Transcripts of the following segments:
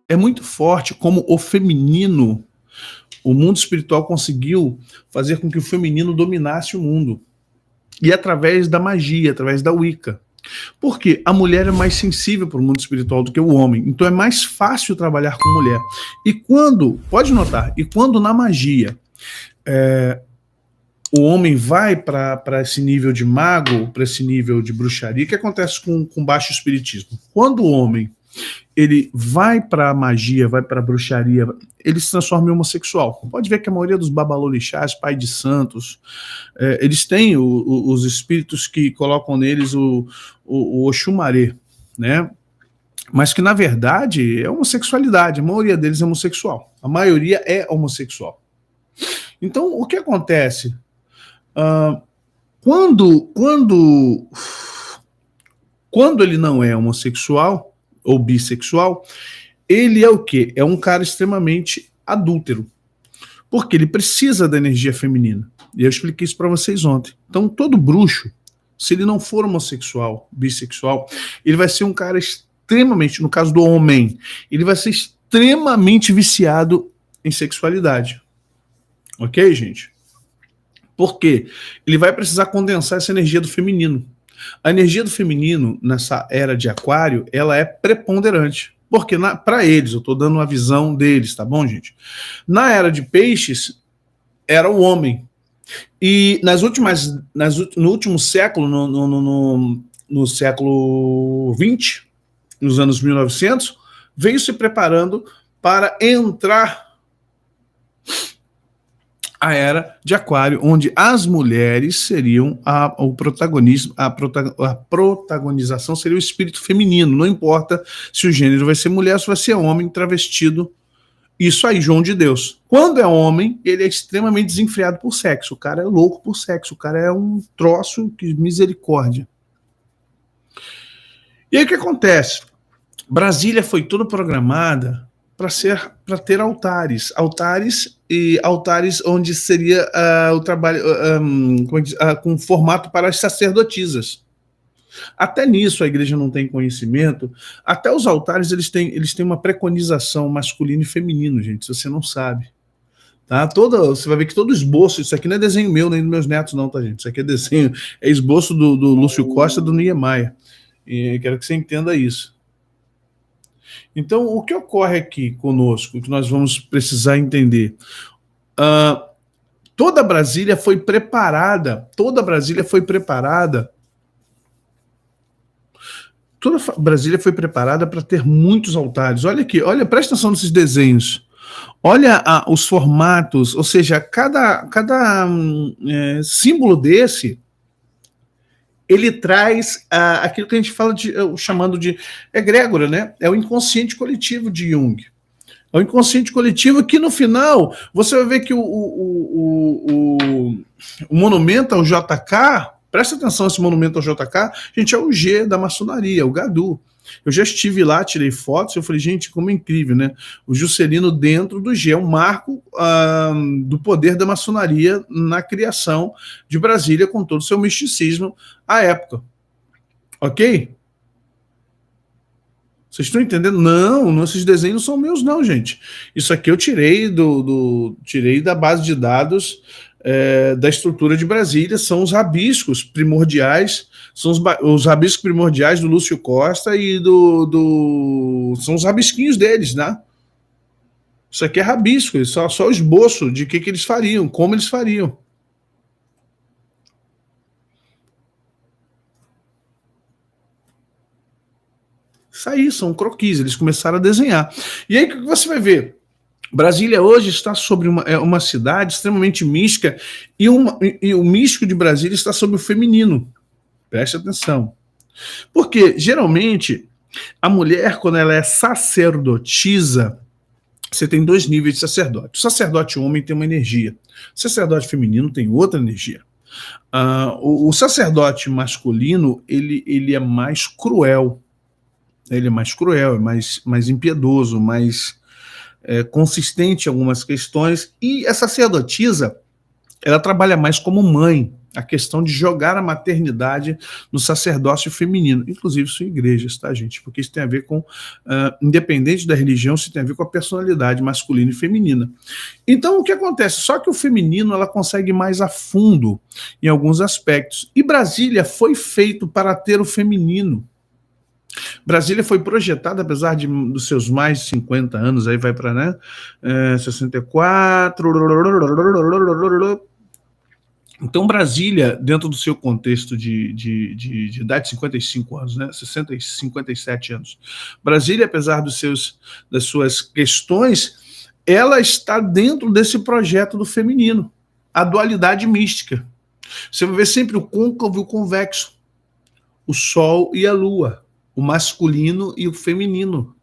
É muito forte como o feminino, o mundo espiritual conseguiu fazer com que o feminino dominasse o mundo. E através da magia, através da Wicca. Porque a mulher é mais sensível para o mundo espiritual do que o homem. Então é mais fácil trabalhar com mulher. E quando, pode notar, e quando na magia o homem vai para esse nível de mago, para esse nível de bruxaria, o que acontece com baixo espiritismo? Quando o homem ele vai para a magia, vai para a bruxaria, ele se transforma em homossexual. Pode ver que a maioria dos babalorixás, pai de santos, eles têm os espíritos que colocam neles o Oxumaré, né? Mas que, na verdade, é homossexualidade. A maioria deles é homossexual. A maioria é homossexual. Então, o que acontece? Quando ele não é homossexual ou bissexual, ele é o quê? É um cara extremamente adúltero. Porque ele precisa da energia feminina. E eu expliquei isso para vocês ontem. Então, todo bruxo, se ele não for homossexual, bissexual, ele vai ser um cara extremamente, no caso do homem, ele vai ser extremamente viciado em sexualidade. Ok, gente? Por quê? Ele vai precisar condensar essa energia do feminino. A energia do feminino, nessa era de aquário, ela é preponderante. Porque para eles, eu estou dando uma visão deles, tá bom, gente? Na era de peixes, era o homem. E no último século, no século XX, nos anos 1900, veio se preparando para entrar a era de aquário, onde as mulheres seriam o protagonismo, a protagonização seria o espírito feminino, não importa se o gênero vai ser mulher ou se vai ser homem travestido. Isso aí, João de Deus. Quando é homem, ele é extremamente desenfreado por sexo. O cara é louco por sexo. O cara é um troço que misericórdia. E aí o que acontece? Brasília foi toda programada para ter altares onde seria o trabalho com formato para as sacerdotisas. Até nisso a igreja não tem conhecimento. Até os altares eles têm uma preconização masculino e feminino, gente, se você não sabe. Tá? Você vai ver que todo esboço, isso aqui não é desenho meu nem dos meus netos não, tá, gente? Isso aqui é esboço do Lúcio Costa, do Niemeyer. E quero que você entenda isso. Então, o que ocorre aqui conosco, que nós vamos precisar entender? Toda Brasília foi preparada para ter muitos altares. Olha aqui, presta atenção nesses desenhos. Olha os formatos, ou seja, cada símbolo desse, ele traz aquilo que a gente fala chamando de egrégora, né? É o inconsciente coletivo de Jung. É o inconsciente coletivo que, no final, você vai ver que o monumento ao JK, presta atenção esse monumento ao JK, gente, é o G da maçonaria, o Gadu. Eu já estive lá, tirei fotos, eu falei, gente, como é incrível, né? O Juscelino dentro do G, é um marco do poder da maçonaria na criação de Brasília, com todo o seu misticismo à época. Ok? Vocês estão entendendo? Não, esses desenhos são meus, não, gente. Isso aqui eu tirei tirei da base de dados da estrutura de Brasília, são os rabiscos primordiais, são os rabiscos primordiais do Lúcio Costa e são os rabisquinhos deles, né? Isso aqui é rabisco, só o esboço de que eles fariam, como eles fariam. Isso aí, são croquis, eles começaram a desenhar. E aí o que você vai ver? Brasília hoje está sobre uma cidade extremamente mística e o místico de Brasília está sobre o feminino. Preste atenção. Porque, geralmente, a mulher, quando ela é sacerdotisa, você tem dois níveis de sacerdote. O sacerdote homem tem uma energia. O sacerdote feminino tem outra energia. O sacerdote masculino, ele é mais cruel. Ele é mais cruel, é mais impiedoso, mais consistente em algumas questões. E a sacerdotisa, ela trabalha mais como mãe. a questão de jogar a maternidade no sacerdócio feminino, inclusive isso em igrejas, tá, gente? Porque isso tem a ver com, independente da religião, isso tem a ver com a personalidade masculina e feminina. Então, o que acontece? Só que o feminino, ela consegue ir mais a fundo em alguns aspectos. E Brasília foi feito para ter o feminino. Brasília foi projetada, apesar dos seus mais de 50 anos, aí vai para, né, 64... Então, Brasília, dentro do seu contexto de idade de 55 anos, né, 60 e 57 anos, Brasília, apesar das suas questões, ela está dentro desse projeto do feminino, a dualidade mística. Você vai ver sempre o côncavo e o convexo, o Sol e a Lua, o masculino e o feminino.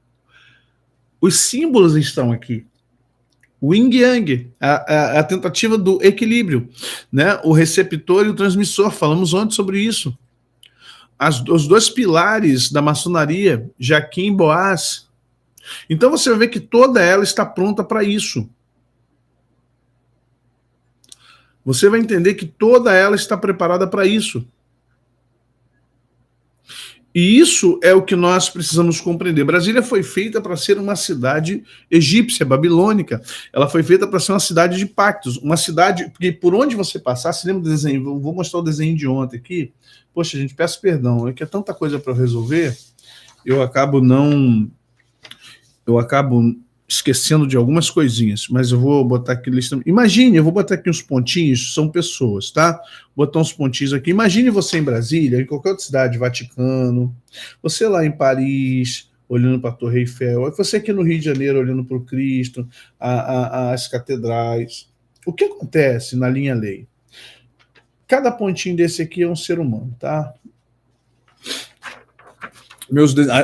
Os símbolos estão aqui. O yin yang, a tentativa do equilíbrio, né? O receptor e o transmissor, falamos ontem sobre isso. Os dois pilares da maçonaria, Jaquim e Boaz. Então você vai ver que toda ela está pronta para isso. Você vai entender que toda ela está preparada para isso. E isso é o que nós precisamos compreender. Brasília foi feita para ser uma cidade egípcia, babilônica. Ela foi feita para ser uma cidade de pactos, uma cidade porque por onde você passar, se lembra do desenho? Vou mostrar o desenho de ontem aqui. Poxa, gente, peço perdão, é que é tanta coisa para resolver, eu acabo esquecendo de algumas coisinhas, mas eu vou botar aqui lista. Imagine, eu vou botar aqui uns pontinhos, são pessoas, tá? Vou botar uns pontinhos aqui. Imagine você em Brasília, em qualquer outra cidade, Vaticano, você lá em Paris, olhando para a Torre Eiffel, você aqui no Rio de Janeiro, olhando para o Cristo, as catedrais. O que acontece na linha lei? Cada pontinho desse aqui é um ser humano, tá?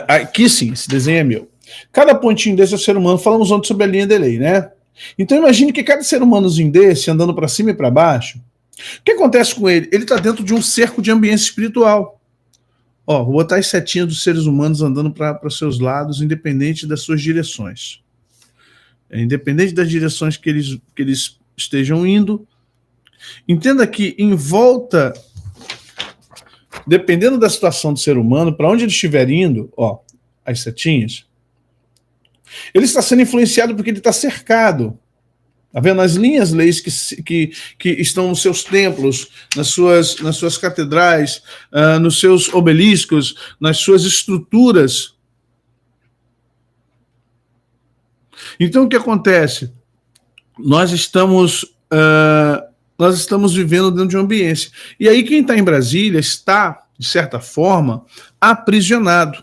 Aqui sim, esse desenho é meu. Cada pontinho desse é ser humano, falamos ontem sobre a linha de lei, né? Então imagine que cada ser humanozinho desse, andando para cima e para baixo, o que acontece com ele? Ele está dentro de um cerco de ambiência espiritual. Ó, vou botar as setinhas dos seres humanos andando para os seus lados, independente das suas direções. Independente das direções que eles estejam indo. Entenda que em volta, dependendo da situação do ser humano, para onde ele estiver indo, ó, as setinhas, ele está sendo influenciado porque ele está cercado. Está vendo? As linhas leis que estão nos seus templos, nas suas catedrais, nos seus obeliscos, nas suas estruturas. Então, o que acontece? Nós estamos vivendo dentro de uma ambiência. E aí, quem está em Brasília está, de certa forma, aprisionado.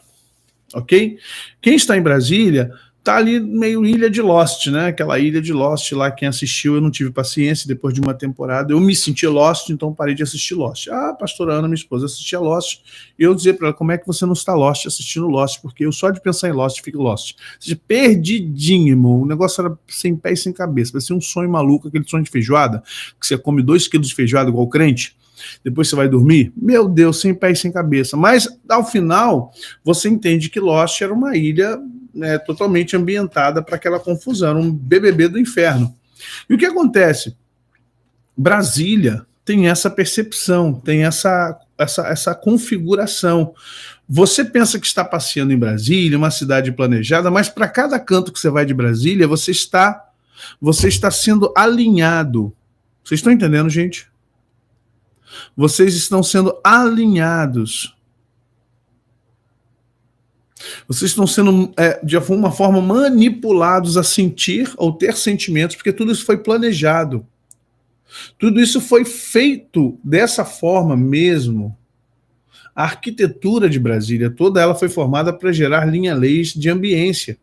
Ok? Quem está em Brasília tá ali meio ilha de Lost, né? Aquela ilha de Lost lá, quem assistiu, eu não tive paciência, depois de uma temporada, eu me senti Lost, então parei de assistir Lost. A pastora Ana, minha esposa, assistia Lost, e eu dizia para ela, como é que você não está Lost assistindo Lost? Porque eu só de pensar em Lost, fico Lost. Ou seja, perdidinho, irmão, o negócio era sem pé e sem cabeça, parecia um sonho maluco, aquele sonho de feijoada, que você come 2 quilos de feijoada igual crente, depois você vai dormir, meu Deus, sem pé e sem cabeça. Mas, ao final, você entende que Lost era uma ilha, né, totalmente ambientada para aquela confusão, um BBB do inferno. E o que acontece? Brasília tem essa percepção, tem essa configuração. Você pensa que está passeando em Brasília, uma cidade planejada, mas para cada canto que você vai de Brasília, você está sendo alinhado. Vocês estão entendendo, gente? Vocês estão sendo alinhados. Vocês estão sendo, de uma forma, manipulados a sentir ou ter sentimentos, porque tudo isso foi planejado. Tudo isso foi feito dessa forma mesmo. A arquitetura de Brasília, toda ela foi formada para gerar linha-leis de ambiência.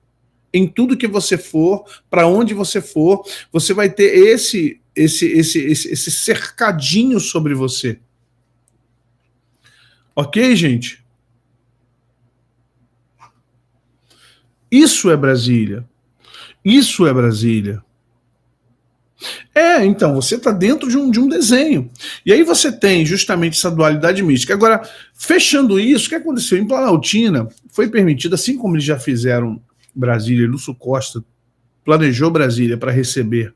Em tudo que você for, para onde você for, você vai ter esse cercadinho sobre você. Ok, gente? Isso é Brasília. Isso é Brasília. Então, você está dentro de um desenho. E aí você tem justamente essa dualidade mística. Agora, fechando isso, o que aconteceu? Em Planaltina foi permitido, assim como eles já fizeram Brasília, Lúcio Costa planejou Brasília para receber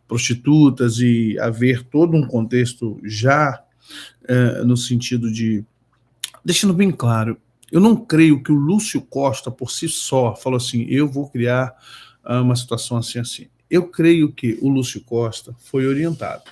prostitutas e haver todo um contexto já no sentido de... Deixando bem claro, eu não creio que o Lúcio Costa, por si só, falou assim, eu vou criar uma situação assim, assim. Eu creio que o Lúcio Costa foi orientado.